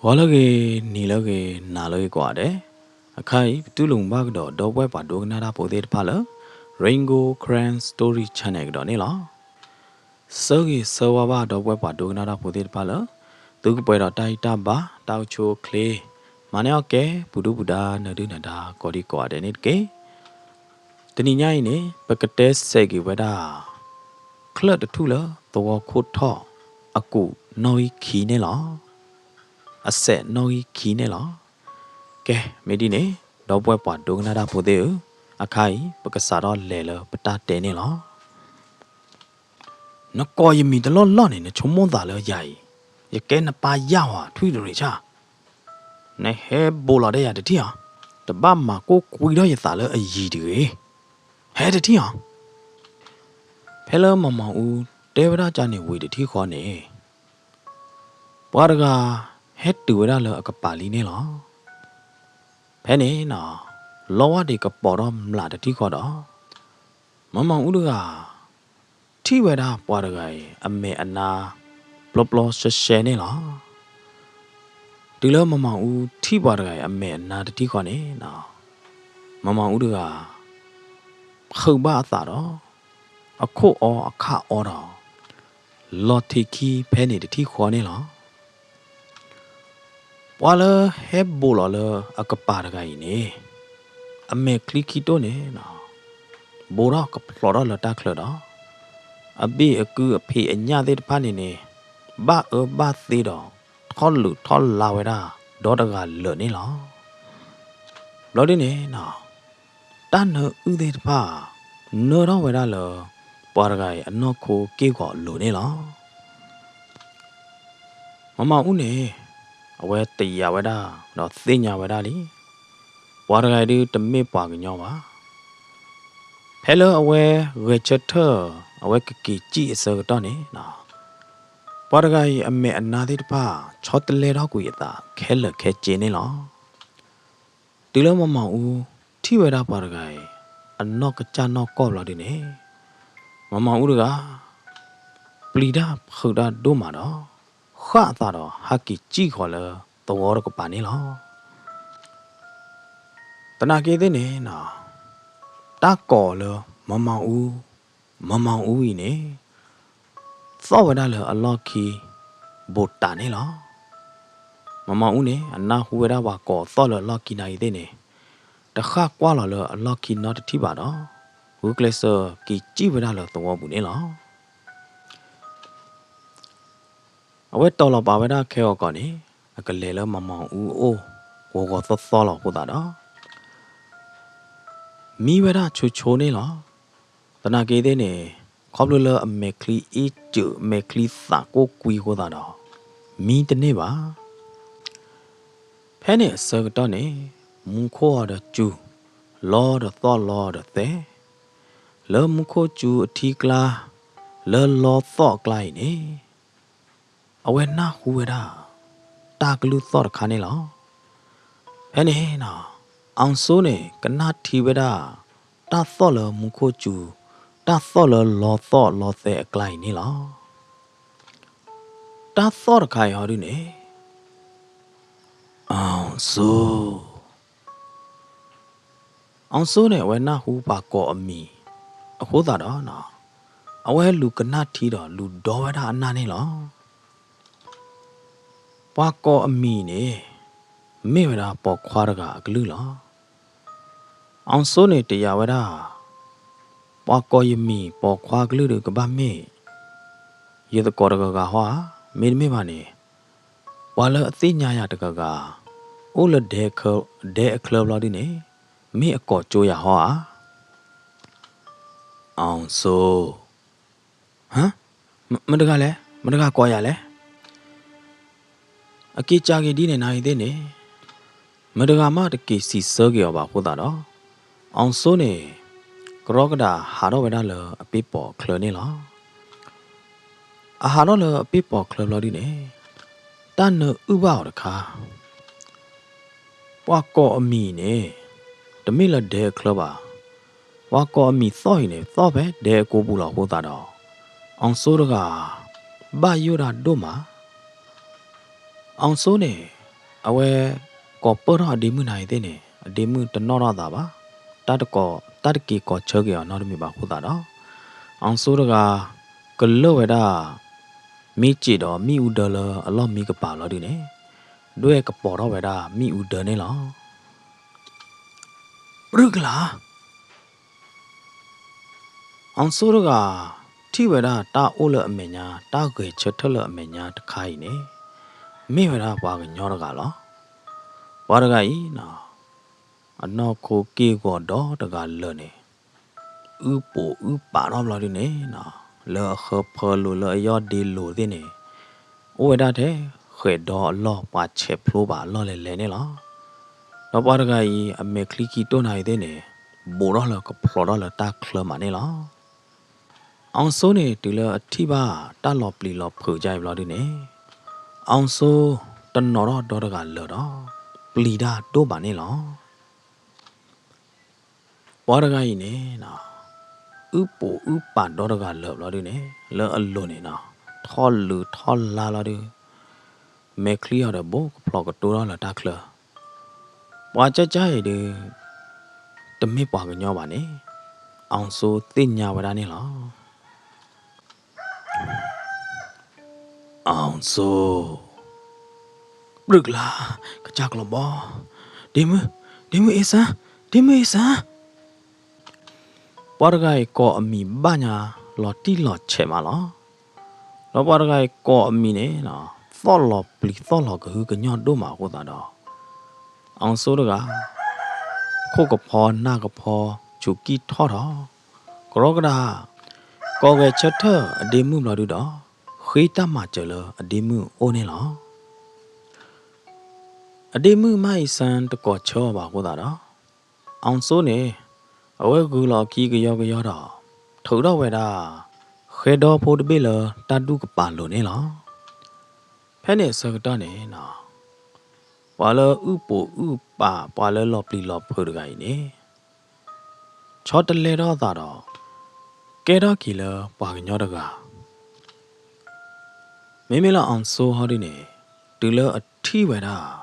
Walage nilage nalage quade. A kai tulung bagdo do weba dognada podet pala. Ringo Cran Story Channel donilla. Sergi Sawaba do weba dognada podet pala. Tugboida taita ba, taucho clay. Maneoke, Budu Buddha Nadunada, Kodi Quadenitke. Teninyine, Pakates Segi Weda. Clut the Tula, the walk could talk. A good noi kinela. A set noi kinela. Ke medine do bwe pwa do na da po de a khai pakasa do le lo pata te ne lo no ko yimi de lo lo ne chom mon da lo yai ye ke na pa ya wa thui de cha ne he bo la de ya de ti ha de ba ma ko kui do ye sa lo a yi de he de ti ha phe lo ma ma u de wa da cha ne we de ti kho ne bwa da ga he tu wa da lo a ka pa li ne loဖဲနေနော်လောဝဒီကပေါ်တော့မလာတတိခေါ်တော့မမောင်ဦးတို့ကထိဝဲတာပွားတကယ်အမေအနာဘလဘလရှရှဲနေလားဒီလိုမမောင်ဦးထိပွားတကယ်အမေအနာတတိခေါ်နေနော်မမောင်ဦးတို့ကခုတ်ပါအသာတော့အခုအောအခအောတော့လော်တီကီဖဲနေတတိခေါ်နေလားပွာလဟဲဘူလာလအကပါရဂိုင်နေအမေကလီကီတိုနေနော်ဘောရကပလောရလတာခလတော့အဘိအကူအဖေအညာတဲ့ဖာနေနေဘာဘာသေးတော့ထောလူထောလာဝဲတာဒေါ်တကလွတ်နေလားလော်ဒီနေနော်တန်နဥသေးတဖာနော်တော့ဝဲတာလောပွာရဂိုင်အနော်ခိုကေကောလို့နေလားမမဦးနေအဝဲတရဝဲတာတော့သိညာဝဲတာလीဘွားတကယ်ဒီတမေပွားကညောပါဖဲလောအဝဲဝဲချက်ထအဝဲကကီကြည့်အစေတော့နေနော်ဘွားတကယ်အမေအနာသေးတပါချောတလဲတော့ကိုရတာခဲလခဲကျင်းနေလောဒီလိုမမောင်ဦးထိဝဲတာဘွားတကယ်အနောက်ကကြနော့ကော့လာတယ်နေမမောင်ဦးကပလီဒါခူဒါဒိုမာတော့ခါတာတော့ဟာကီကြည့်ခေါ်လဲတော်ကပါနေလောတနာကေတဲ့နေနော်တာကော်လမမောင်ဦးဤနေစောဝဒလအလော်ခီဘုတ်တာနေလောမမောင်ဦးနေအနာဟူဝဒဝါကောစောလလော်ခီနိုင်တဲ့နေတခါကွာလအလော်ခီနော်တတိပါတော့ဝူကလဆာကီကြည့်ဝဒလတော်ဘူးနေလောအဝဲတော်လပါဝဒခဲောကောနေအကလေလမမောင်ဦးအိုးဝေါ်ကောစောလဟုတ်တာတော့မိဝဒချိုနေလောတနာကေတဲ့နေခေါပလလအမေကလီအီကျမေကလီစာကိုကွီဟိုတာတော့မိတနေပါဖဲနေစကတော့နေမုခိုရကျူလော်တော့လော်တဲ့လော်မုခိုကျူအထီကလာလော်သော့ကလိုက်နေအဝဲနာဟူဝဲတာတာကလူသော့ခါနေလောဖဲနေနော်အောင်စိုးနေကနာထီဝဲတာတာသော့လမုခိုကျူတာသော့လောသော့လောတဲ့အကလိုက်နေလောတာသော့ခိုင်ဟော်ဒီနေအောင်စိုးနေဝဲနာဟူပါကောအမီအခုသာတော့နော်အဝဲလူကနာထီတော့လူဒေါ်ဝဲတာအနာနေလောပွားကောအမီနေမေဝရာပေါ်ခွာရကဂလူလောအောင်စိုးနေတရားဝဲတာပွားကောယမီပေါ်ခွာဂလူကဘာမေရေတကောရကဟွာမေပါနေပွာလအသိညာရတကကအိုလဒဲခလဘလာဒီနေမေအကောကြိုးရဟွာအောင်စိုးဟမ်မတကကွာရလဲအကိကြကေဒီနေနိုင်တဲ့နေမတကမတကေစီစောကေရောပါဟုတ်တာတော့အောင်စိုးနေကရောကဒါဟာတော့ဝဲတာလအပိပေါ်ခလနေလားအဟာတော့လအပိပေါ်ခလလို့ဒီနေတန်နဥပအောင်တခါပွားကောအမီနေတမိလဒဲခလပါဝါကောအမီစောရင်နေစောပဲဒဲကိုဘူးလို့ဟုတ်တာတော့အောင်စိုးကဘာယူရာဒိုမာအောင်စိုးနေ away copper a demon idene, a demon to Noradaba, Tatako, Tataki ko chuggy or not me bakudada. Ansuraga, Kaloveda, Michid or mi udala, a lot make a paladine. Do a capora veda, mi udanela. Brugla Ansuraga, Tiveda, ta ola amenya, ta gay chatala amenya to kaine. Me veda wagon yorgala. Wadagai na. A no ko ki go do the gal learning. Upo upa no bloody ne na. Le her pearl le your de lo dine. O that eh, he do law pa che proba lole lene la. No wadagai a me clicky don't I dine. Borola ko plodola ta clumanilla. On sone till a tiba, ta loply lop purjai bloody ne. On so the nora dodaga lura. Blida do banilla. Wadagai ne na. Upo upa dodaga love lodine, le alone na. Tall la ladu. Make clear the book, plug a door on a tackler. Watch a jade. The me wagon your money. On so thin yawadanilla. On so. Brugla, Kachaklo ball. Dimu isa. Wadagai call me banya, lotti lot chemala. No wadagai call me na. Tholo, please tholo, who can not do my water. On soda, Cocopaw, Nagapaw, Chuki Toto, Grogada, Goga Chatter, a demu laduda, Hita Machela, a demu onela. A demu my son to go choba water. On Sone, a well gula kiga yoga yada, Toda weda, Hedo pod billa, Taduk palonela. Penny Sagatane na. Wala upo upa, wala loply lop purgaine. Chot a letter that Geda killer, Paganodaga. Mimila on so hardine, Dilla a tea weda.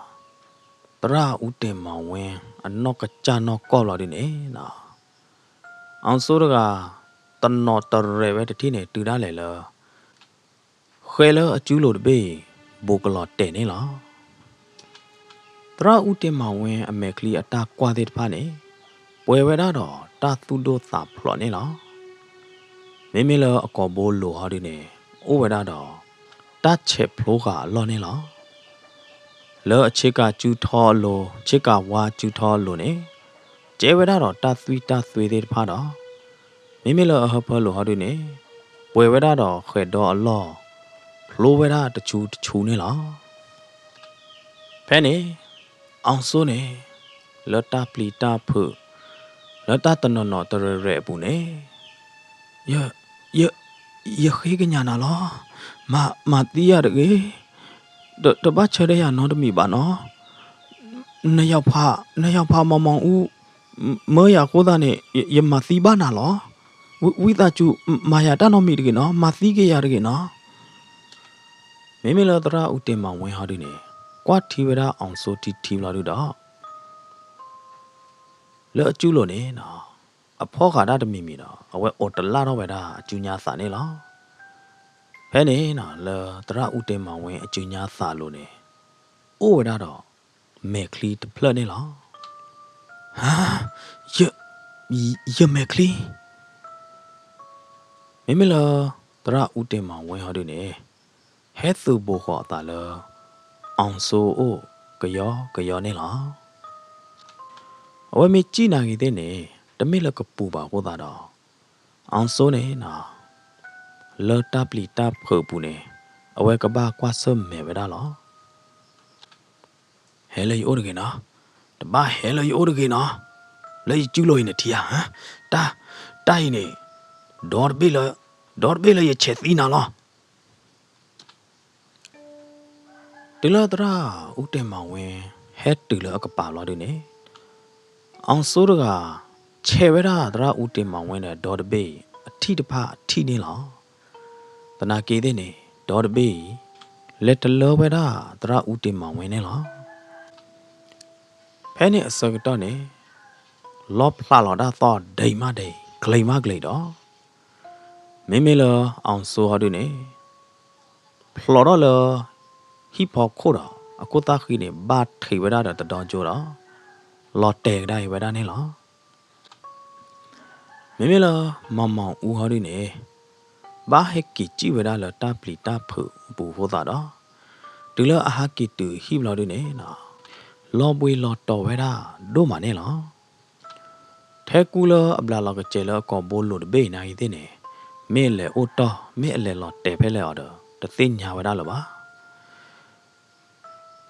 Tra ute ma wen, a knock a chano colladine na. On sodaga, the not a revetine to dalela. Hela a chulo de bay, Bocalot tenela. Tra ute ma wen a mekli attack quadit pane. Wewedado, Tatudo thap plonela. Mimila a cobolo hardine, Ovedado, Tache ploga lonela. Le chica jutolo, chica wa jutolone. Jevedado, Tatu pada. Mimila a herpalo hardine. Wewedado, hedo a law. Ploveda the chunela. Penny, ansone, le tapli tapu. Le tatano the rebune. Ye higganyana law. Ma dear gay. The butcher they are not me bano. Nayapa mamma u Maya Kodane ye Mathibana law. With that you Maya Danomidgino, Mathige Yargino. Mimila dra utema when hardine. Quat tivera on so tiladuda. Le julone na. A poca that mimina, away or the lada weda, junior sanela. Penny na le dra utema when a junior salone. Oh, that all. Make the planela. Ah, you make li. Mimila, dra utema when hardine. Head to boho tala. On so oh, Gayonela. Away me china gidene, the milk puba wodada. On so ne na. Le tapli tap purpune. Away kaba quasum me vedala. Hello, you organa. The ba hello, you organa. Lay julo in a tia, huh? Tiny. Dorbilla, ye chetina la. Tiladra, utema wen, head to the acapala dine. On soda, chevera dra utema wen a dot bay, a tea pa teeny la. The naki dine, dot bay, let the lovera dra utema wenela. ဖဲနဲ့အစကတော့နေလောပလာလာတော့ဒိမဒိဂလိမဂလိတော့မေမေလအောင်ဆိုဟာဒနေဖလော်တော့လဟိဖောခိုတော့အကိုတာခိနေဘာထိဝရတာတော်ကြတော့လော်တဲတိုင်းဝရနေလောမေမေလမမောင်ဦးဟာဒနေဘာဟက်ကီကြည့်ဝရလတာပလီတာဖူပူဖို့တာတော့ဒီလအဟာကီတူဟိဘလော်ဒနေနော်လော်ပွေလော်တော်ဝရဒိုမနေလောထဲကူလအပလာလကကျဲလကောဘိုလိုဘေးနိုင်တဲ့နေမေလေအိုတော်မေအလေလော်တဲဖဲလေအော်တော့တသိညာဝရလပါ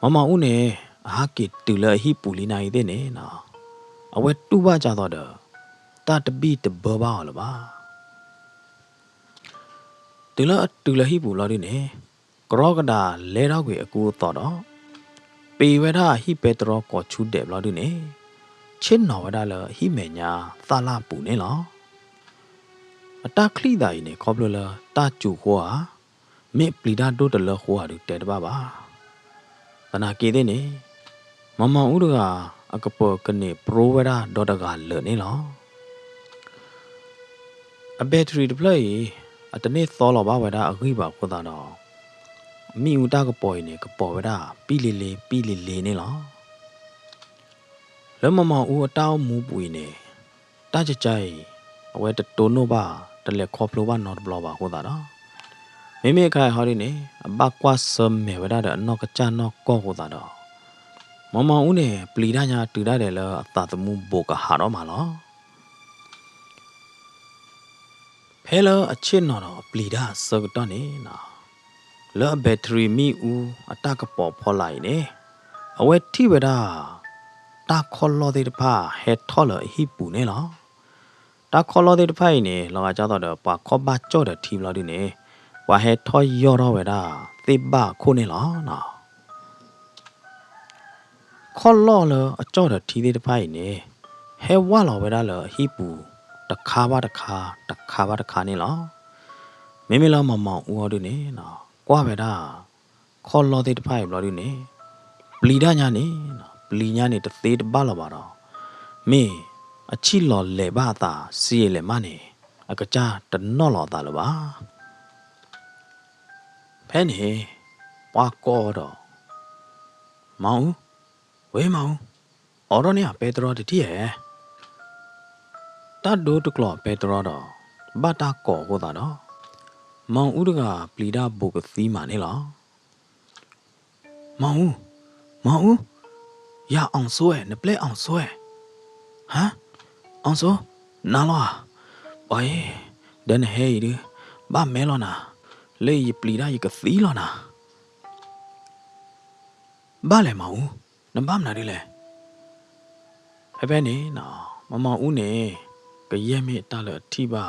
မမဦးနေအဟာကီတူလဟိပူလီနိုင်တဲ့နေနော်အဝဲတူပါကြတော့တော့တာတပိတဘောပါလပါဒီလတူလဟိပူလော်ဒီနေကရောကဒါလဲတော့ကွေအကူတော့တော့ပေဝဒဟိပေတရောကောချူတဲ့လော်ဒီနေချင်းနော်ဝဒလဟိမေညာသာလာပူနေလောအတခလိတာကြီးနေခေါပလလတာကျူခေါ်ဟာမေပလီဒါဒိုတလခေါ်ဟာတဲ့တပါပါတနာကေတဲ့နေမမဦးတို့ကအကပေါ်ကနေပရိုဝဒဒေါ်တကလနေလောအဘက်ထရီဒပလေအတနေ့သောလောပါဝဒအခိပါခေါ်တာတော့မိဦးတာကပေါ်နေကပေါ်ဝဒပီလီလေးနေလောလမမဦးအတောင်းမူပွေနေတာကြကြိုင်အဝဲတိုနိုပါတလက်ခေါပလိုပါနော်ဘလောပါခေါ်တာတော့မိမိခိုင်ဟောဒီနေအဘကွာစမေဝဒတဲ့အနောက်ကချနောကောခေါ်တာတော့မမဦးနေပလီဒညာတူရတယ်လအသာသမူဘောကဟာတော့မှာလောဖဲလအချစ်နော်တော့ပလီဒါစကတော့နေနော်လောဘက်ထရီမီဦးအတကပေါ်ဖော်လိုက်နေအဝဲထိဝဒတာခေါ်လို့တဲ့ဖာဟက်ထော်လဟိပူနေလောတာခေါ်လို့တဲ့ဖိုင်နေလောကကြတော့ပါခေါ်ပါကြော့တဲ့ထီလော်ဒီနေဝါဟက်ထော်ရောတော့ဝဲတာသေဘခိုးနေလောနော်ခေါ်လို့လအကြော့တဲ့ထီတဲ့ဖိုင်နေဟဲဝါလောဝဲတာလဟိပူတခါပါတခါနေလောမိမိလောမမောင်ဦးဟောဒီနေနော်ကွာဝဲတာခေါ်လို့တဲ့ဖိုင်လော်ဒီနေပလီဒညာနေနော်ပလီညာနေတသေးတပါလောပါတော့မေအချီလော်လေဘာသာစီလေမနေအကကြတနော့လော်တာလပါဖဲနေပွားကောတော့မောင်ဝေးမောင်အော်တော့နေပေတရောတတိရဲ့တတ်ဒိုတကလောပေတရောတော့ဘာတာကောဟောတာတော့မောင်ဦးတကပလီဒါဘုကသီးမာနေလားမောင်ရအောင်ဆွဲနပလက်အောင်ဆွဲဟမ်အောင်ဆိုနာလောဘာယေဒန်ဟေးဒီဘာမဲလောနာလေပလီဒါယကသီလောနာဘာလဲမောင်နဘာမနာဒီလေဖဲနေနော်မမောင်ဦးနေကရဲမေတလအထိပါ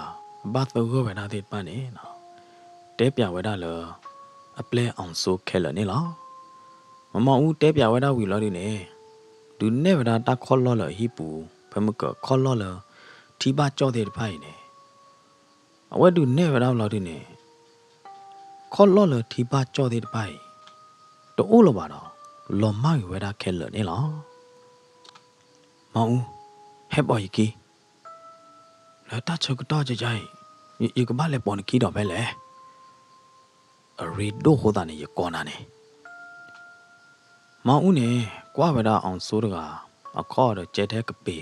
ဘာသောဝဲနာတဲ့ပန်းနေနော်တဲပြဝဲတာလအပလဲအောင်ဆိုခဲလနေလားမမောင်ဦးတဲပြဝဲတာဝီလောဒီနေဒူနေဝဒတာခေါ်လောလဟိပူဖမကခေါ်လောလထိပါကြောတဲ့ဖိုင်နေအဝဲဒူနေဝဒလောဒီနေခေါ်လောလထိပါကြောတဲ့ဖိုင်တိုးလောပါတော့လော်မိုင်ဝဲတာခဲလနေလားမောင်ဦးဟဲ့ပေါ်ကြီးလာတာချကတော့ကြကြိုင်ဤကဘာလဲပေါ်နေခီတော့ပဲလေအရီဒိုဟိုတာနေရကောနာနေမောင်ဦးနေကွာဝဒအောင်ဆိုးတကအခေါ်တော့ကျဲတဲ့ကပေ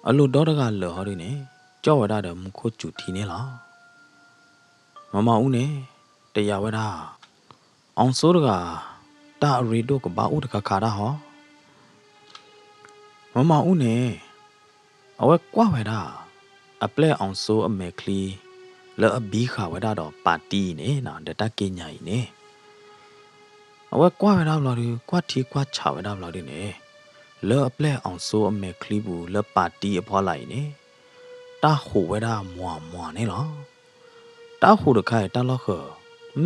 အလိုတော့တကလော်ဟောဒီနေကြောဝဒတော့မခိုးချူထီနေလားမောင်ဦးနေတရားဝဒအောင်ဆိုးတကတာအရီဒိုကဘာဦးတကခါတာဟောမောင်ဦးနေအဝဲကွာဝဒအပလက်အောင်ဆိုးအမေကလီလောအဘီခါဝဒတော့ပါတီနေနော်ဒတကိညာကြီးနေအဝဲကွာဝဒလော်ဒီကွာတီကွာချဝဒလော်ဒီနေလောအပလက်အောင်ဆိုးအမေကလီဘူးလောပါတီအဖော်လိုက်နေတာဟိုဝဒမွာနေလောတာဟိုတခိုင်တာလောခ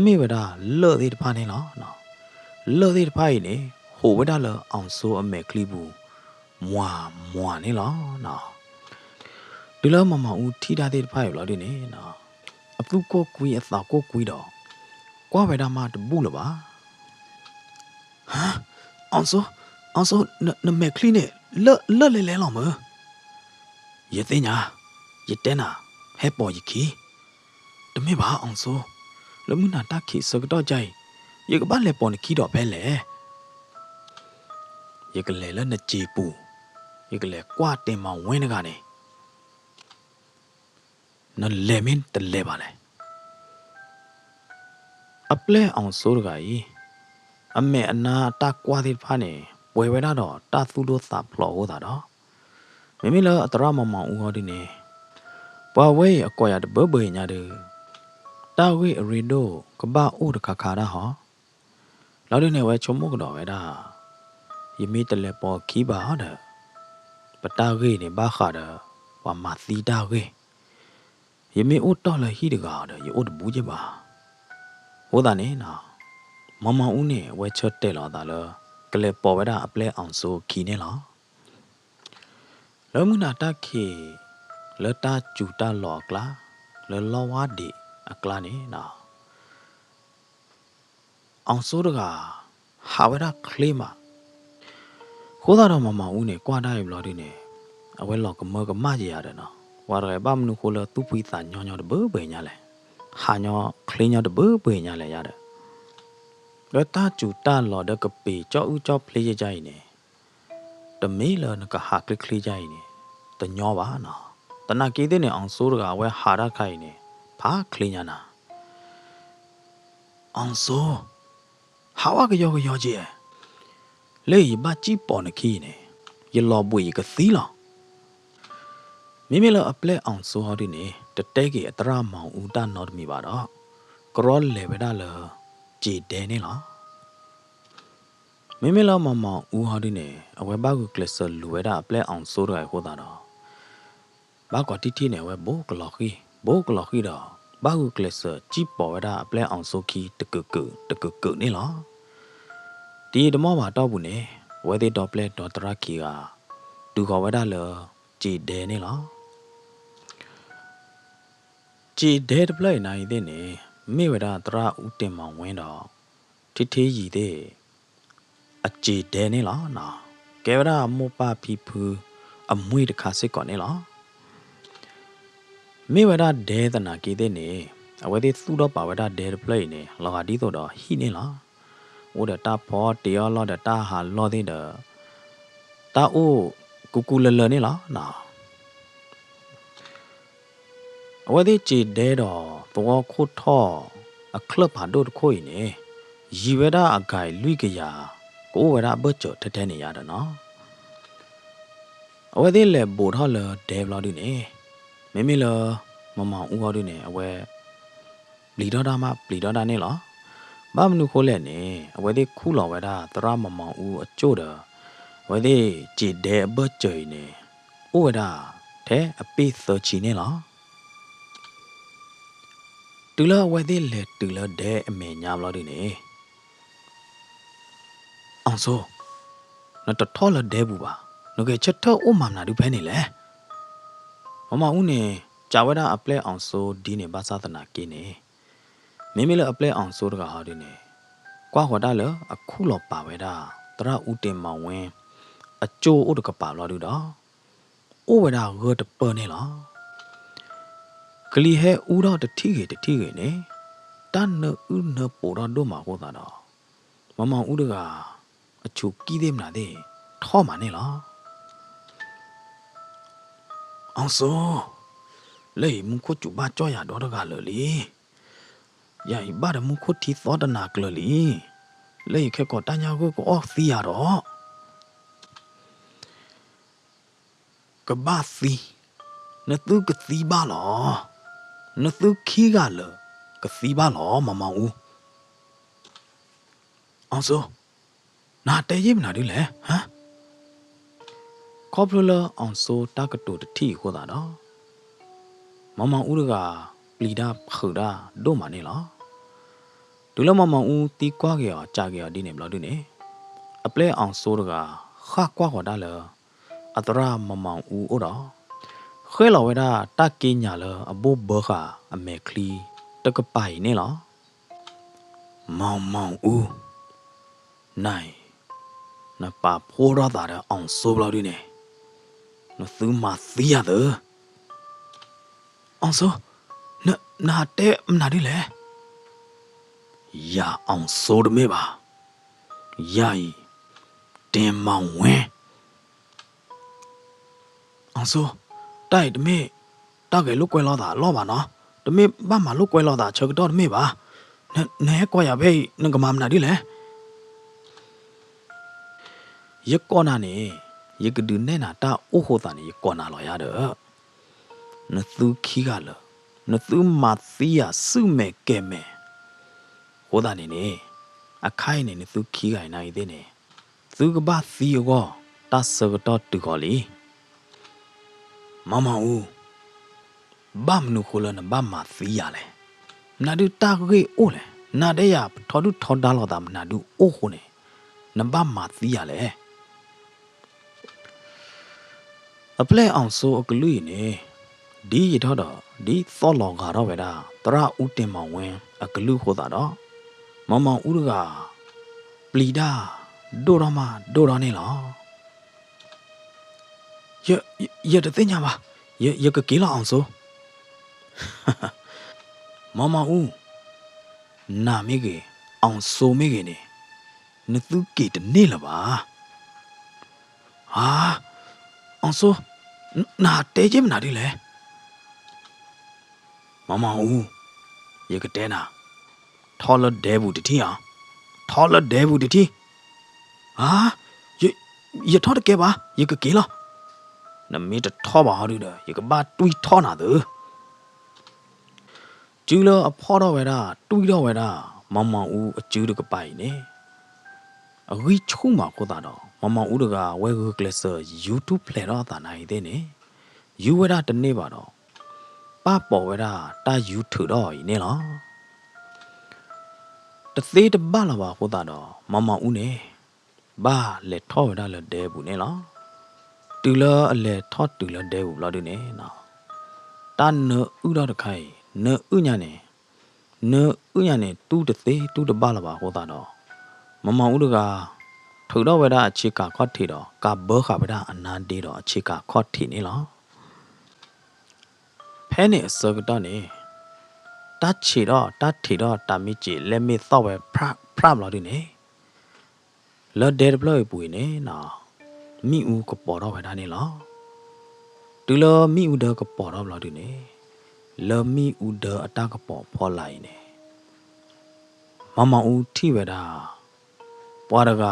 မိဝဒလောသေးတဖာနေလောနော်လောသေးတဖာနေဟိုဝဒလောအောင်ဆိုးအမေကလီဘူးမွာနေလောနော်ဒီလောမဦးထီတာသေးတဖာရလောဒီနေနော်အပုကိုကွီအသာကိုကွီတော့ကွာဝဲတာမှတပူလပါဟမ်အောင်ဆို အောင်စိုးနမဲကလီနဲ့လဲလဲလောက်မရတဲ့ညာရတဲ့နာဟဲပေါ်ရခီတမေပါအောင်စိုးလမှုနာတခီစကတော့ကြိုင်ရကပါလဲပေါ်နခီတော့ပဲလေရကလဲလဲနကြည်ပူရကလဲကွာတင်မောင်ဝင်းကနေနလဲမင်းတလဲပါလေအပလဲအောင်စိုးတကကြီးအမေအနာတကွာသေးဖာနေဝဲဝဲတော့တာသူလို့သာဖလော်ဟောတာတော့မမေလအတရမမောင်ဦးဟောဒီနေပွားဝဲအကွာရတဘဘညာတဲ့တာဝေရီဒိုကဘာအိုတခါခါရဟောလောက်တဲ့နေဝဲချုံမကတော့ဝဲတာယမီတလဲပေါ်ခီပါဟတဲ့ပတာဝေနေဘာခါတဲ့ဝါမသီတာဝေယမီအိုတော်လဟီတကားတဲ့ယအိုတဘူးကြပါဟိုတာနေနော်မမဦးနဲ့ဝဲချတ်တဲ့လာတာလကလေပေါ်ဝဲတာအပလဲအောင်ဆိုခီနေလားလောမနာတခေလတာကျူတာလောကလာလောဝါဒီအကလာနေနော်အောင်ဆိုးတကဟာဝဲတာကလေးမခိုးတာတော့မဦးနဲ့ကွာတာရဘလို့ဒီနေအဝဲလောကမကမကြီးရတယ်နော်ဝါရဲဘာမနုခိုးလသူပိသညောညောတဘဘညာလဲဟာညောကလေးညောတဘဘညာလဲရတယ်လတာကျူတာလောဒကပေကြောဦးကြောဖလေးကြိုင်နေတမေးလနကဟာကလစ်ကလေးကြိုင်နေတညောပါနော်တနာကေးတဲ့နေအောင်ဆိုးတကဝဲဟာရခိုင်နေဖာကလေးညာနာအောင်ဆိုးဟာဝကယောကြီးလေဘာကြည့်ပေါ်နခီနေရလောပွေကသီးလောမိမိလအပလက်အောင်ဆိုဟောဒီနေတတဲကေအတရမောင်ဦးတနော်တမီပါတော့ကရောလေဝဒလကြည်တဲနေလားမိမိလမမောင်ဦးဟောဒီနေအဝဲဘာကိုကလစ်ဆလူဝဲတာအပလက်အောင်ဆိုတော့ဟောတာတော့ဘာကတိတိနေဝဲဘိုကလော်ခီတော့ဘာကိုကလစ်ဆကြည့်ပေါ်ဝဲတာအပလက်အောင်ဆိုခီတကနေလားဒီဓမောမှာတော့ဘူးနေဝဲသေးတော့ပလက်တော့တရခီကဒူခေါ်ဝဲတာလကြည်တဲနေလားကြည်တဲတပလိုက်နိုင်တဲ့နေမိဝဲတာတရဦးတင်မောင်ဝင်းတော့ထိထေးရည်တဲ့အကြည်တဲနေလားနော်ကဲဝဲတာမောပါဖီဖူအမွေတခါစစ်ကောနေလားမိဝဲတာဒဲတနာကီတဲ့နေအဝဲသေးသူ့တော့ပါဝဲတာဒဲတပလိုက်နေလောကဒီတော့ဟိနေလားโอเดตาพอเตียลอเดตาหาลอเดเดตาโอกูเลนี่ล่ะนาအဝဲသေးကြည်တဲတော့ဘောခုထောအကလပ်ဟာတို့ခွိနေရီဝဲတာအဂိုင်လွိကရကိုဝဲတာဘတ်ကျော်ထဲနေရတယ်နော်အဝဲသေးလေဘိုထော်လဒဲဘလော်ဒီနေမိမိလမမောင်ဦးဟောဒီနေအဝဲပလီတော်တာမပလီတော်တာနေလားဘာမနုခိုးလဲနေအဝဲသေးခူးလော်ဝဲတာတရမမောင်ဦးအကျို့တော်ဝဲသေးကြည်တဲဘတ်ကျော်နေဥဝဲတာထဲအပိသချီနေလားတူလာဝဲသေးလေတူလာတဲ့အမေညာမလို့ဒီနေအောင်စိုးနော်တထောလဒဲဘူးပါနော်ကချက်ထောဥမာနာဒူဖဲနေလေမမဦးနေကြာဝဲတာအပလဲအောင်စိုးဒီနေဘာသာသနာကိနေမိမိလအပလဲအောင်စိုးတကဟာဒီနေကွာဟောတာလအခုလောပါဝဲတာတရဦးတင်မောင်ဝင်းအကျိုးဥဒကပါလောဒူတော့ဥဝဲတာရတပနေလားကလီဟဲဦးတော့တတိကေနေတန်နဥနပိုတော့တို့မှာဟောတာတော့မမောင်ဦးတကအချူကီးသေးမလားတဲ့ထောမှာနေလားအောင်စိုးလေမခုချူဘာကြောရတော့တကလလီယာဤဘာဒမခုတီသောတနာကလလီလေခက်ကောတညာကိုအော်စီရတော့ကဘာစီနသူကစီဘာလောနသူခီကလကစီဘာလောမမောင်ဦးအောင်စိုးနာတဲရင်မနာဒီလေဟမ်ကော်ပရလအောင်စိုးတကတူတတိဟောတာတော့မမောင်ဦးကပလီဒါခူဒါဒိုမနေလားဒူလမမောင်ဦးတီကွာကရကြာကရဒီနေဘလို့ဒီနေအပလဲအောင်စိုးကခါကွာဟောတာလေအတရမမောင်ဦးဩတော့ခွဲလော်ဝဲတာတကင်းညာလအဘိုးဘောခအမေခလီတကပိုင်နေလားမောင်ဦးနိုင်那把破了打的昂收了的呢，那是马死呀的，昂收，那得哪里来？呀，昂收的没吧？呀伊，电毛ဝင်昂收，带的没？大概路过老大老板呢？的没爸妈路过老大吃个到的没吧？那过呀呗，那个妈哪里来？一个那呢，一个人那大屋后头呢，一个那老呀的，那都起个了，那都马死呀，死没给没，后头呢，啊开呢，那都起个那一点呢，这个把死个，打死个到对个里，妈妈呜，把门口了那把马死呀嘞，那都打个屋嘞，那得呀，他都他打了他们那都屋后呢，那把马死呀嘞。အပလက်အောင်ဆိုအကလူနေဒီရတော့ဒီသောလောကတော့ပဲဒါတရဥတင်မောင်ဝင်အကလူဟိုတာတော့မောင်မောင်ဥရကပလီဒါဒိုရမဒိုရနေလားရတဲ့တင်ညာပါရကကေးလောက်အောင်ဆိုမောင်မောင်ဥနာမေကေအောင်ဆိုမေကေနေနသူကေတနေလပါဟာအောင်ဆိုနာတဲချင်းမနာဒီလေမောင်မောင်ဥရကတဲနာထော်လဒဲဘူးတတိအောင်ထော်လဒဲဘူးတတိဟာရထော်တကဲပါရကကေးလောက်နမေတထောပါဟာဒီလေရကဘာတွေးထောနာသူကျူလအဖော်တော့ဝဲတာတွေးတော့ဝဲတာမောင်မောင်ဥအကျူးတကပိုင်နေအဝီချုံမှာကိုတာတော့မောင်မောင်ဥတကဝဲကကလစ YouTube ဖလဲတော့တာနိုင်တဲ့နေယူဝဲတာတနေ့ပါတော့ပပေါ်ဝဲတာတာ YouTube တော့ဤနေလားတသေးတပလာပါကိုတာတော့မောင်မောင်ဥနေဘာလက်ထောဝဲတာလက်တဲဘူးနေလားတူလအလဲထောတူလတဲဘူးလားဒီနေနော်တာနဥတော့တခိုင်နဥညာနေနဥညာနေတူတသေးတူတပလာပါကိုတာတော့မမောင်ဥတကထူတော့ဝဲတာအခြေကခော့ထီတော့ကဘောခဝဲတာအနာတေးတော့အခြေကခော့ထီနေလားဖဲနေစကတော့နေတတ်ချီတော့တတ်ထီတော့တာမီကြီးလက်မီတော့ဝဲဖရလာဒီနေလော်ဒဲဘလို့ပူနေနော်မိဦးကပေါ်တော့ဝဲတာနေလားတူလောမိဦးဒကပေါ်တော့လာဒီနေလော်မိဦးဒအတကပေါ်ဖော်လိုက်နေမမဦးထိဝဲတာပွားတက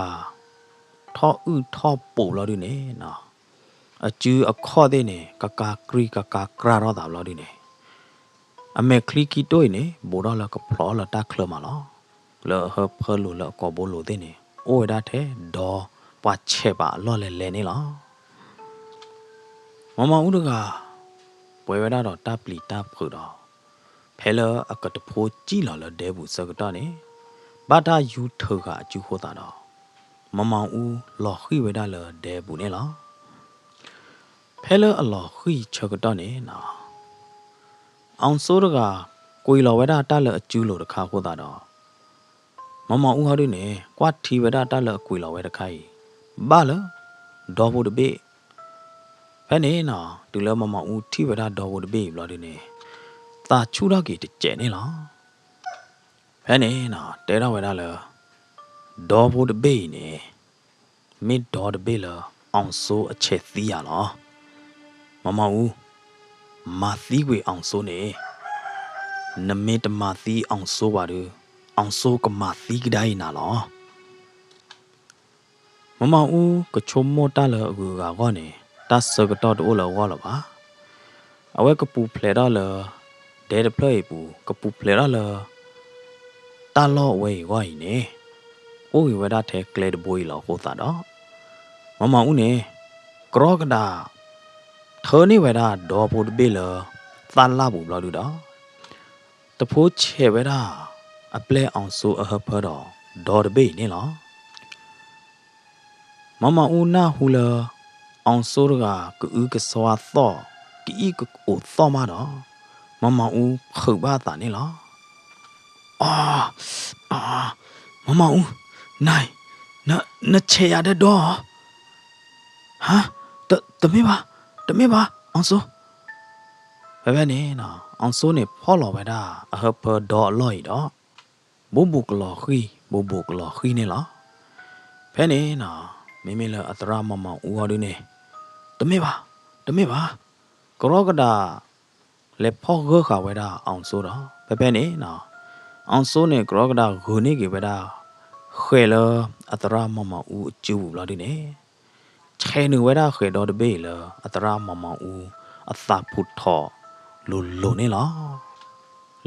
ထောဥထောပို့လာဒီနေနော်အကျူအခေါ်တဲ့နေကကာကရီကကာကရာတော့တာလာဒီနေအမေခလီကီတိုနေဘောတော့လကဖလောလတာခလမလားလောဟဖလူလကောဘလိုတဲ့နေအိုဒါတဲ့ဒေါ်ပွားချက်ပါလော်လဲနေလားမမဦးတကပွဲဝဲတော့တပ်ပလီတပ်ဖူတော့ဖဲလအကတဖိုးကြည်လာလတဲ့ဘူးစကတော့နေဘာသာယူထောကအကျူဟောတာတော့မမောင်ဦးလော်ခိဝဲတာလတဲ့ဘူးနေလားဖဲလအလော်ခိချက်ကတော့နေနော်အောင်စိုးတကကိုီလော်ဝဲတာတက်လအကျူလို့တခါဟောတာတော့မမောင်ဦးဟာဒီနေကွာထီဝဲတာတက်လကိုီလော်ဝဲတခိုင်ဘာလဒေါ်ဘူးတပိဖဲနေနော်တူလမမောင်ဦးထီဝဲတာဒေါ်ဘူးတပိဘလို့ဒီနေတာချူတော့ကြီးတကျဲနေလားဖဲနေနော်တဲတော့ဝဲတာလဒေါ်ဘူးတပိနေမင်းဒေါ်တပိလအောင်စိုးအချက်သီးရလားမမောင်ဦးမာသီးကွေအောင်စိုးနေနမေတမာသီးအောင်စိုးပါduအောင်စိုးကမာသီးကတိုင်းနာလားမမောင်ဦးကချုံမောတလအကူကောနေတတ်စကတော့တိုးလောဝါလပါအဝဲကပူဖလေတော့လဒဲဒပလေပူကပူဖလေတော့လတာလောဝဲဝိုင်းနေအိုးဝဲတာထဲကလေတဘွေးလောဟိုတာတော့မမောင်ဦးနေကရောကဒါထောနေဝဲတာဒေါ်ဖို့တပိလသလာဘူးဘလို့တူတော့တဖိုးချေဝဲတာအပလဲအောင်ဆိုအဟဖတော့ဒေါ်တပိနေလားမမဦးနာဟူလအောင်ဆိုးကကူကစွာသောကီကအိုသောမတော့မမဦးခုတ်ပါတာနေလားအာမမဦး那切呀的多哈得没吧昂苏ပဲနေနော်အောင်စိုးနေဖော်လော်ပဲတာအဟပဒေါ်လော်တော့ဘူကလော်ခီဘူကလော်ခီနေလားဖဲနေနော်မေလအတရာမမောင်ဦးဟော်ဒီနေတမေပါကရောကဒါလေဖော်ဂခါဝဲတာအောင်စိုးတော့ပဲနေနော်အောင်စိုးနေကရောကဒါဂူနေကေပဲတာခဲလအတရာမမောင်ဦးကျူလာဒီနေချဲနဝဲတာခဲတော့တဘေးလအတရာမမောင်ဦးအသဖုထော်လိုနေလား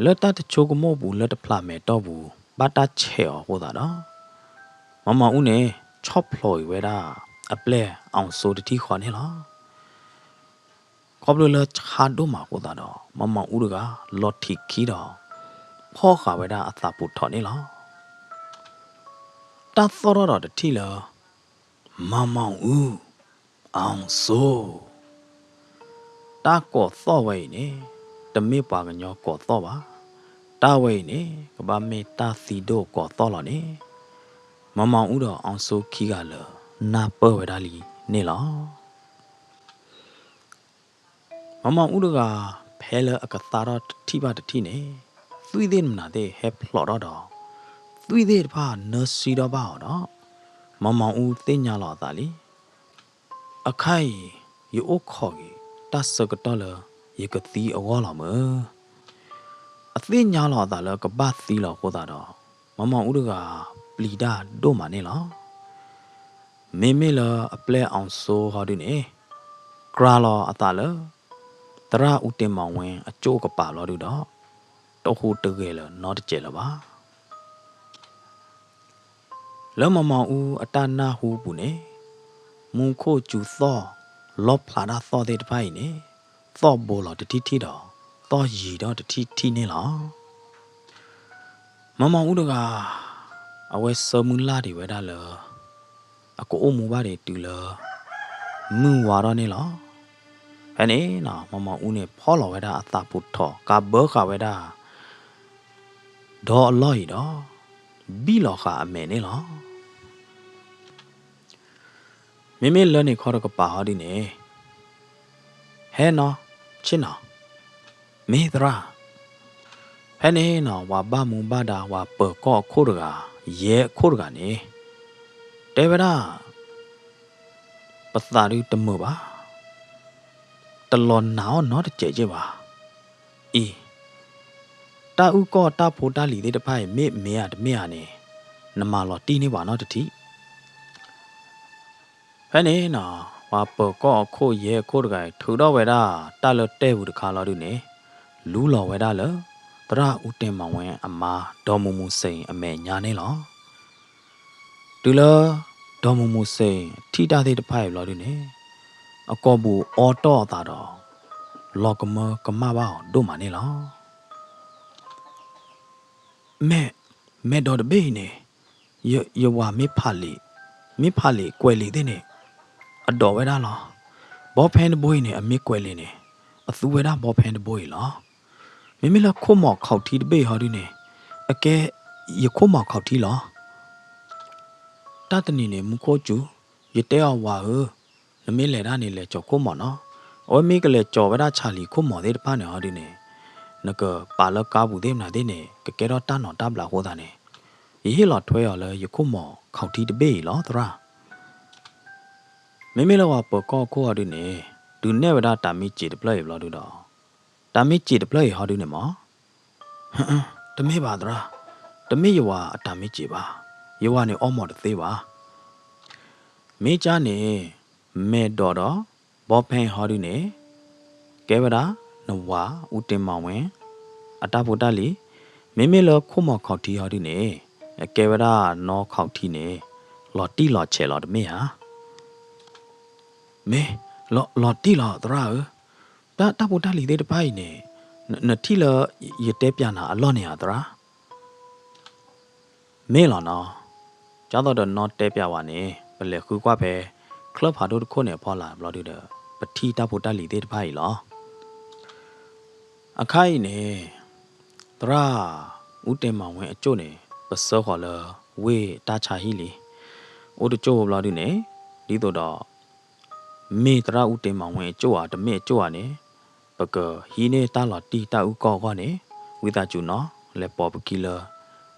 လက်တချိုကမောဘူးလက်တဖလာမဲတော့ဘူးဘာတာချဲဟောတာနော်မမဦးနေချော့ဖလော်ဝဲတာအပလဲအောင်ဆိုတတိခေါ်နေလားခေါပလိုလချာဒိုမှာဟောတာတော့မမဦးကလော်ထီခီတော့ဖောခါဝဲတာအသပုထော်နေလားတသောတော့တတိလားမမဦးအောင်ဆိုတာကောသောဝဲနေတမေပါကညောကောသောပါတာဝဲနေကဘာမေတာစီဒိုကောသောလာနေမမောင်ဦးတော်အောင်ဆိုခီကလနာပဝဲတာလီနေလားမမောင်ဦးတော်ကဖဲလအကသာတော့တိပါတတိနေသွေးသေးမနာတဲ့ဟက်ဖလော်တော့သွေးသေးတဖာနစီတော့ပါတော့မမောင်ဦးသိညာလာတာလီအခိုင်ယောခေါ်ကြီးတတ်စကတော့လရေကတိအဝါလာမအသိညာလာတာလကပတ်သီလာဟောတာတော့မမောင်ဦးကပလီဒါတို့မနေလားမေလအပလဲအောင်ဆိုဟောဒီနေဂရာလာအတာလတရာဦးတင်မောင်ဝင်အကျိုးကပါလို့တော့တော့ဟိုတကယ်လနော်တကျဲလပါလမမောင်ဦးအတနာဟူဘူးနေမုန်ခိုကျူသောလော့ဖလာဒါသောတဲ့တဖိုင်နေသောဘောလတတိတီတော့သောရီတော့တတိတီနေလားမမောင်ဦးတို့ကအဝဲစမူလာတွေဝဲတာလအကိုအမူပါတွေတူလမူဝါတော့နေလားအဲ့နေနော်မမောင်ဦးနေဖောလော်ဝဲတာအသာပုထော်ကဘောခဝဲတာဒေါ်အလော်တော့ဘီလော်ခအမဲနေလားမေလနေခေါ်တော့ကပါဟာဒီနေဟဲနော်ချင်းနော်မေသရာဟဲနေနော်ဝါဘာမူဘာဒါဝါပကောခိုးရကရဲခိုးရကနေတေဗရာပသာရီတမပါတလွန်နောင်းနော်တကြဲကြပါအေးတာဥကောတာဖိုတာလီတဲ့တဖိုင်မေရတမေရနေနမလောတီနေပါနော်တတိဖဲနေနော်ဝါပကောခိုးရဲခိုးရကထူတော့ဝဲတာတာလတဲဘူးတခါလောဒုနေလူလောဝဲတာလတရဦးတင်မောင်ဝင်အမာဒေါ်မူမူစိန်အမေညာနေလောဒူလဒေါ်မူမူစိန်ထိတာတဲ့တဖိုင်လောဒုနေအကောဘူးအော်တော့တာတော့လောကမကမပါတို့မနေလောမဲတော်တဘေးနေယဝမေဖာလီကွယ်လီတဲ့နေအတော်ဝဲတာလားဘောဖန်တဘွေးနေအမေကွယ်လီနေအသူဝဲတာဘောဖန်တဘွေးလားမေလခုမောက်ခောက်တီတဘေးဟာဒီနေအကဲယခုမောက်ခောက်တီလားတတနီနေမခိုးကျူရတဲအဝါဟနမေလေတာနေလေကြောခုမော်နော်အဝမေကလေကြောဝဲတာချာလီခုမော်တဲ့တပနေဟာဒီနေနကပါလကားဘူးတဲ့မနာတဲ့နေကကဲတော့တနော်တပလာဟောတာနေရေးလော်ထွဲရလဲယခုမော်ခောက်တီတဘေးလားသရာမေလဝပကောခိုဟာဒီနေဒူနေဝဒတာမီချီတပလိုက်ဘလာဒူတော့တာမီချီတပလိုက်ဟာဒီနေမတမေပါသရာတမေယဝအတာမီချီပါယဝနေအောမော်တသေးပါမေချာနေမေတော်တော့ဘောဖန်ဟာဒီနေကဲဝဒနဝဦးတင်မောင်ဝင်အတာဖိုတလီမေလခုမော်ခောက်တီဟာဒီနေကဲဝဒနောခောက်တီနေလော်တီလော်ချေလော်တမေဟာမေလော်တီလော်သရာတာဖိုတလီတဲ့တပိုင်နေနတိလရတဲပြနာအလော့နေရသရာမေလော်နော်ကျတော့တော့တဲပြဝါနေဘလေခုကွာပဲကလပ်ဟာတို့ခုနေဖောလာဘလော်ဒီတဲ့ပတိတာဖိုတလီတဲ့တပိုင်လောအခိုင်နေသရာဦးတင်မောင်ဝင်အကျုံနေပစောခေါ်လဝေတာချာဟီလီ အိုတချို့ဘလာဒီနေဒီတော့မေတရာဦးတင်မောင်ဝင်ကျိုးอ่ะတမေကျိုးอ่ะနေပကဟီနေတာလာတီတာဦးကောကောနေဝိတာကျူနော်လေပေါ်ပကီလာ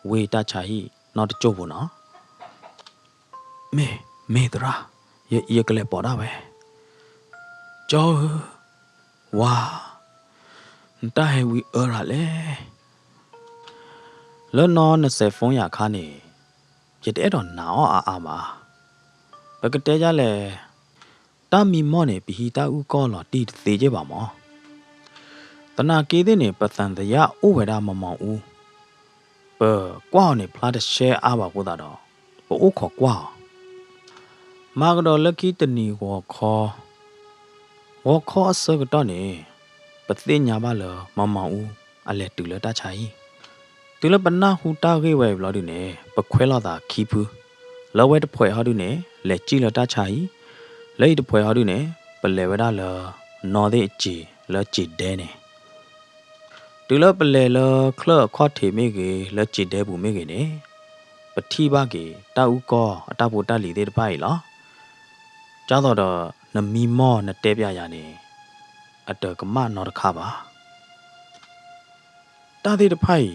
ဝေတာချာဟီနော်တချို့ဘူးနော်မေတရာyeကလေးပေါ်တာပဲကျော်ဝါတာဟဲဝီအော်ရလေလောနော်20ဖုန်းရခါနေရတဲ့တော့နာအာမှာဘကတဲကြလဲတာမီမော့နေဘီဟီတာဦးကောလော်တီသေးကြပါမောတနာကေးတဲ့နေပသန်တရအိုဝဲတာမမောင်ဦးပကွာနေဖလာတဲ့ရှဲအားပါကိုတာတော့ပို့ခေါ်ကွာမာကတော့လက်ကီတနီဝခေါ်အစကတော့နေပသိညာပါလမမောင်ဦးအလဲတူလတချိုင်တူလပနာဟူတာခေဝဲဘလို့ဒီနေပခွဲလာတာခီဖူးလောဝဲတဖွဲဟာဒီနေလက်ကြည့်လတချိုင်လက်တဖွဲဟာဒီနေပလဲဝဲတာလနော်တဲ့ကြည်လက်ကြည်တဲနေတူလပလဲလခလခေါ်ထေမေကေလက်ကြည်တဲဘူးမေကေနေပတိပါကေတာဦးကောအတဘူတလီတဲ့တပိုင်လားကျောင်းတော့နမီမောနတဲပြရနေအတကမနော်တခါပါတာတဲ့တဖိုင်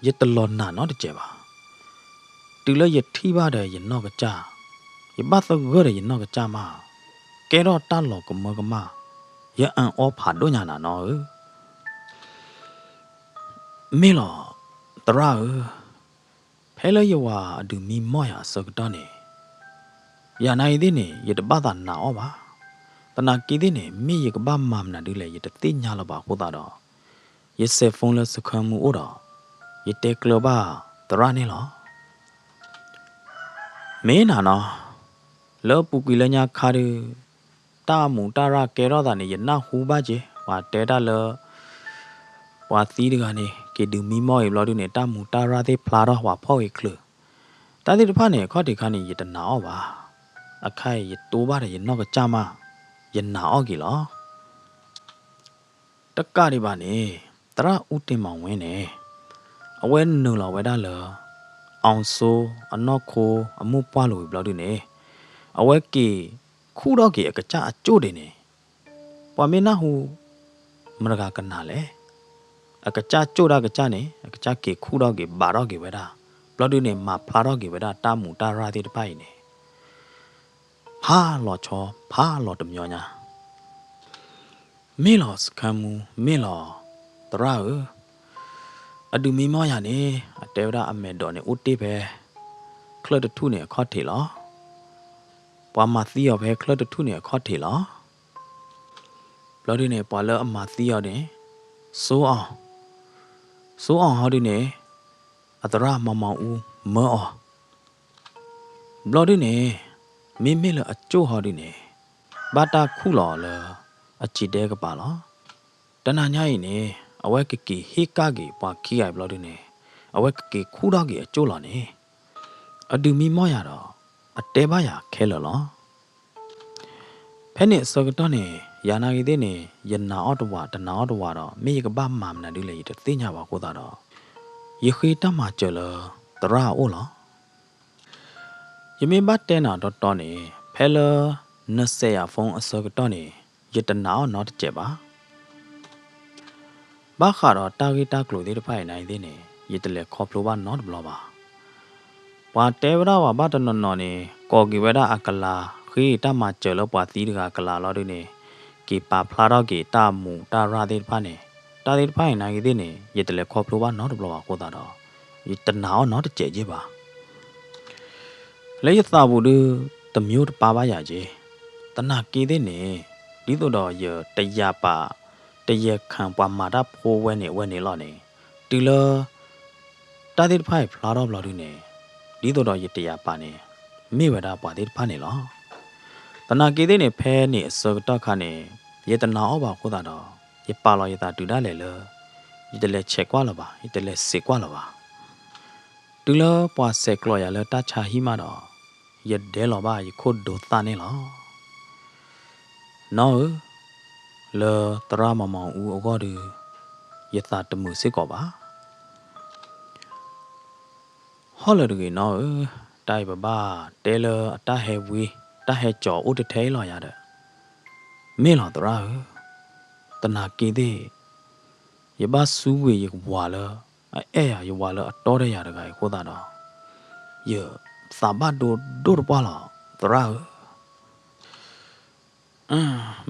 ရတလောနာနော်တကြပါတူလရထီပါတယ်ရနော်ကကြရပတ်သဂရရနော်ကကြမကဲတော့တလောကမကမရအန်အောဖာတို့ညာနာနော်မေလောတရာဖဲလရဝအဒူမီမောရစကတော့နေရနိုင်သေးနေရတပတ်သာနာဩပါတနာကီသေးနေမိရကပမမနာဒူလေရတသိညာလပါဟောတာတော့ရစဖုန်းလစခမှုဩတော့ရတဲကလပါတရနေလောမေနာနော်လောပူကီလညာခါရတာမူတာရကဲတော့တာနေရနာဟူပါကျေဝါတဲတာလောဝါသီးတကနေကေဒူမီမောရဘလို့နေတာမူတာရသေးဖလာတော့ဝါဖောက်ရခလတာတိတဖာနေခေါတိခါနေရတနာဩပါအခိုင်ရတိုးပါတယ်ရနောက်ကကြမရနာဩကီလောတက်ကရီပါနေတရဦးတင်မောင်ဝင်းနေအဝဲနုံလောဝဲတာလောအောင်ဆိုအနော့ခိုအမှုပွားလို့ဘလို့ဒီနေအဝဲကီခုတော့ကီအကကြအကျို့တယ်နေပွာမင်းနာဟုမရကကနာလေအကကြကျို့တာကကြနေအကကြကီခုတော့ကီဘာတော့ကီဝဲတာဘလို့ဒီနေမှာဖာတော့ကီဝဲတာတာမူတာရာတိတပိုင်နေဖာလောချောဖာလောတမျောညာမေလောစကမူမေလောတရာအဒူမီမောရနေအတေဝရအမေတော်နေဦးတေးပဲခလတ်ထုနေခေါ်ထေလောပွာမသီယောပဲခလတ်ထုနေခေါ်ထေလောဘလော်ဒီနေပွာလအမသီယောနေဆိုအောင်ဟောဒီနေအတရမမောင်ဦးမောဘလော်ဒီနေမေလအကျိုးဟောဒီနေဘာတာခုလော်လအချီတဲကပါလောတနာညာရင်နေအဝဲကကီဟေကာကီပွာခီအိုင်ဘလော်ဒီနေအဝဲကကီခူတော့ကီအကျိုးလော်နေအဒူမီမောရတော့အတဲပါရခဲလော်လောဖဲနေစကတော့နေယာနာဂီတဲ့နေယနာအော့တဝတနာအော့တဝတော့မေကပမာမနာဒူလေတသိညာပါကိုတာတော့ယေခေတမကျလတရာအိုလောယမေဘတ်တဲနာတော့နေဖဲလနဆေရဖုန်းအစကတော့နေယတနာအော့တော့ကြက်ပါဘာခါတော့တာဂီတာကလိုတဲ့ဖိုင်နိုင်တဲ့နေယတလေခေါပလိုပါနော်ဘလောပါပွာတဲဝရဝဘာတနော်နော်နေကော်ကီဝဲတာအကလာခေတမကျလပွာသီးတကကလာလော်ဒီနေကေပါဖလာတော့ကေတာမူတာရာတဲ့ဖာနေတာတဲ့ဖိုင်နိုင်တဲ့နေယတလေခေါပလိုပါနော်ဘလောပါကိုတာတော့ယတနာအော့နော်တကြဲကြီးပါလေယသာဘူးတမျိုးတပါပါရကြီးတနာကေတဲ့နေဒီတော့ရတရပါတရခံပွာမာတာဖိုးဝဲနေလော့နေတီလတာတိဖိုင်ဖလာတော့ဘလော်ဒီနေဒီတော့ရတရပါနေမိဝဒပွာတိဖာနေလောတနာကေတဲ့နေဖဲနေအစတော့ခါနေယတနာအောပါခိုးတာတော့ယပါလောယတာတူတာလေလယတလေချက်ကွာလပါယတလေစေကွာလပါတူလပွာဆက်ကလောရလတချာဟီမာတော့ယဒဲလောပါယခုဒိုတာနေလောနော်လေတရမမောင်ဦးအကောဒီယတာတမှုစစ်ကောပါဟောလဒကေနော် tai ba tailor ta heavy ta he cho u de thai lo ya de me lo tra tana ke de ye ba su we ye wa la ya ye wa la to de ya de ga ko da do ye sa ba do pa la tra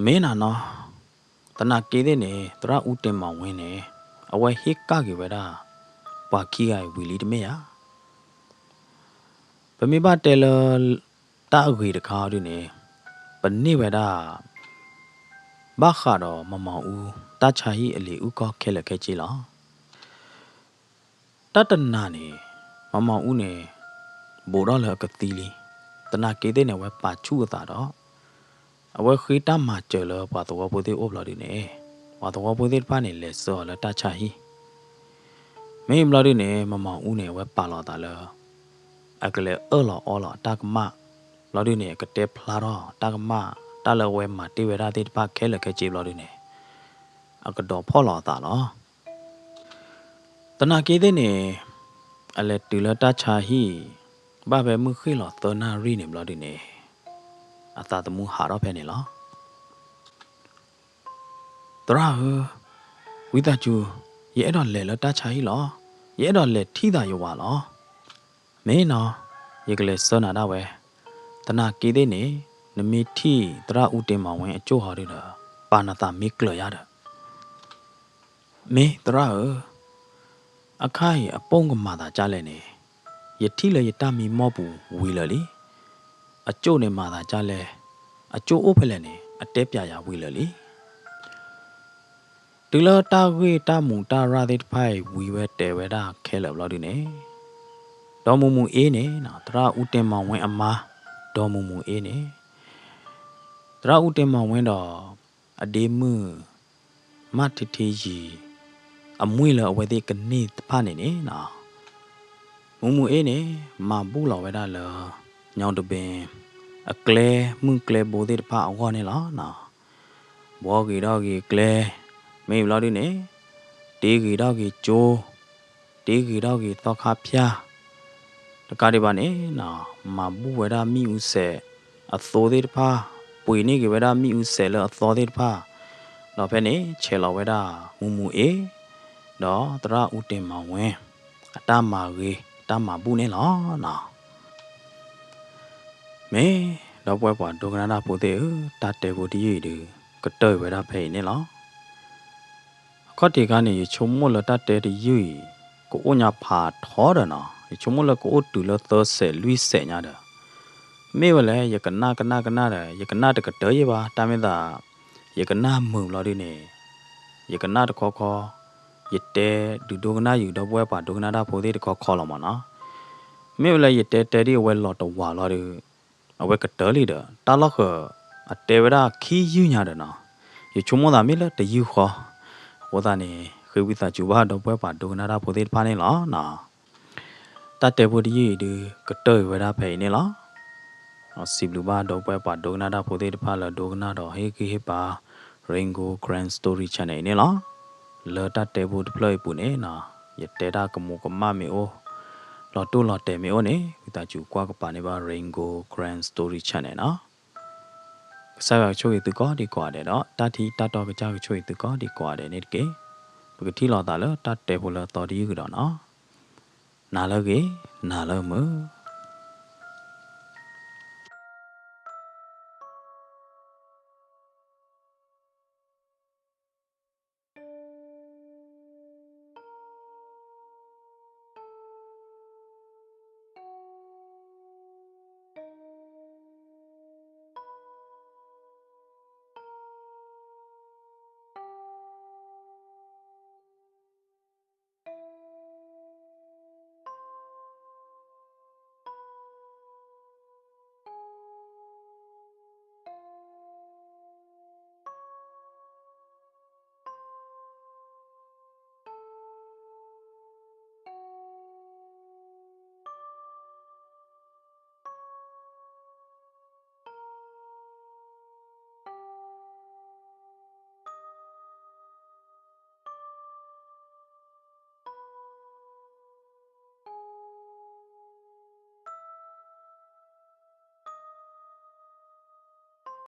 me na no tana ke de ne tra u tin ma win ne awe hit ka ke ba da pa ki ga we li de me ya ba me ba tailor ta a gwi de kha de ne ba ni ba da ba kha do ma u ta cha hi a li u ko khe la khe chi la ta ta na ne ma u ne bo do la ka ti li tana ke de ne we pa chu ta do awe khi ta ma che la pa to bo de ob la de ne pa to bo de pa ne le so la ta cha hi me im la de ne ma u ne we pa la ta la a ka le o la ta ka ma la de ne ka te phla do ta ka ma ta la we ma ti we ra de pa khe la khe chi la de ne a ka do pho la ta loตนาเกเดเนอะไรตุลตาชาฮีบ้าแบบมือขึ้นหรอตัวนารีเนี่ยบลอดีเนอาตาตมูหารอเพเนี่ยหรอตราวิตาจูเย่ดอนเล่แล้วตาชาฮีหรอเย่ดอนเล่ที่ตาอยู่ว่าหรอไม่เนาะเยกเลยสนาดาเวตนาเกเดเนนมีที่ตราอุเตมาเวอจูหาดีเด้อปานาตามิกเลยาเด้อไม่ตราအခိုင်အပုံးကမာတာကြားလဲနေယတိလေယတမီမောပူဝီလလီအကျို့နေမာတာကြားလဲအကျို့အိုးဖလဲနေအတဲပြရာဝီလလီဒီလတာဝေတာမူတာရာဒိဖိုင်ဝီဝဲတဲဝဲတာခဲလဘလို့ဒီနေဒေါ်မူမူအေးနေနော်တရာဦးတင်မောင်ဝင်းအမားဒေါ်မူမူအေးနေတရာဦးတင်မောင်ဝင်းတော့အဒေးမှုမထတီကြီးအမွေလအဝဲတဲ့ကနေဖာနေနေနော်မူမူအေးနေမဘူးလောဝဲတာလညောင်တပင်အကလဲမှုကလဲဘိုတဲ့ဖာအောနေလားနော်ဘောဂီတော့ဂီကလဲမေဘလောဒီနေတေးဂီတော့ဂီကျိုးတေးဂီတော့ဂီတော့ခါဖျားတကားဒီပါနေနော်မဘူးဝဲတာမိဦးဆဲအသောတဲ့ဖာပွေနေကဝဲတာမိဦးဆဲလအသောတဲ့ဖာတော့ဖဲနေချေလောဝဲတာမူမူအေးတော့တရာဦးတင်မောင်ဝင်းအတမာကြီးတမဘူးနေလားနော်မဲတော့ပွဲပွားဒုက္ခနာပိုတဲ့တတဲကိုဒီရည်ကတဲ့ဝဲတာဖိနေလားခေါတိကနေချုံမလတတဲဒီရည်ကိုအညာဖာထောတယ်နော်ချုံမလကိုတူလသဆဲလွိဆဲညာတယ်မေဝလဲယကနာတယ်ယကနာတကတဲ့ရပါတာမင်းသားယကနာမုံလို့ဒီနေယကနာတခေါ်ယတဲဒူဒိုကနာယူတော့ပွဲပါဒိုကနာတာဖိုသေးတခေါ်လာမနော်မေဝလဲယတဲတဲဒီဝဲလော်တော့ဝါလာဒီအဝဲကတဲလီတာတာလောက်ခအတဲဝရခီယူညာတယ်နော်ယချုံမသာမေလဲတယူခေါ်ဝဒနေခေဝိသကျူဘာတော့ပွဲပါဒိုကနာတာဖိုသေးဖာနေလားနော်တတဲဖိုဒီဒီကတဲဝဲတာဖိနေလားစီဘလူဘာတော့ပွဲပါဒိုကနာတာဖိုသေးဖာလာဒိုကနာတော့ဟေကီဟေပါ Ringo Grand Story Channel နေလားလော်တတဲဖို့ deploy ပူနေနော်ရတဲတာကမိုကမမေအိုလော်တိုလော်တဲမေအိုနေဝိတာကျူကွာကပါနေပါ Ringo Grand Story Channel နော်ဆက်ရချိုးရတူကောဒီကွာတယ်နော်တတိတတော်ကကြောက်ချိုးရတူကောဒီကွာတယ်နေတကေပကတိလော်တာလော်တတဲဖို့လော်တော်ဒီကတော့နော်နာလောကေနာလောမ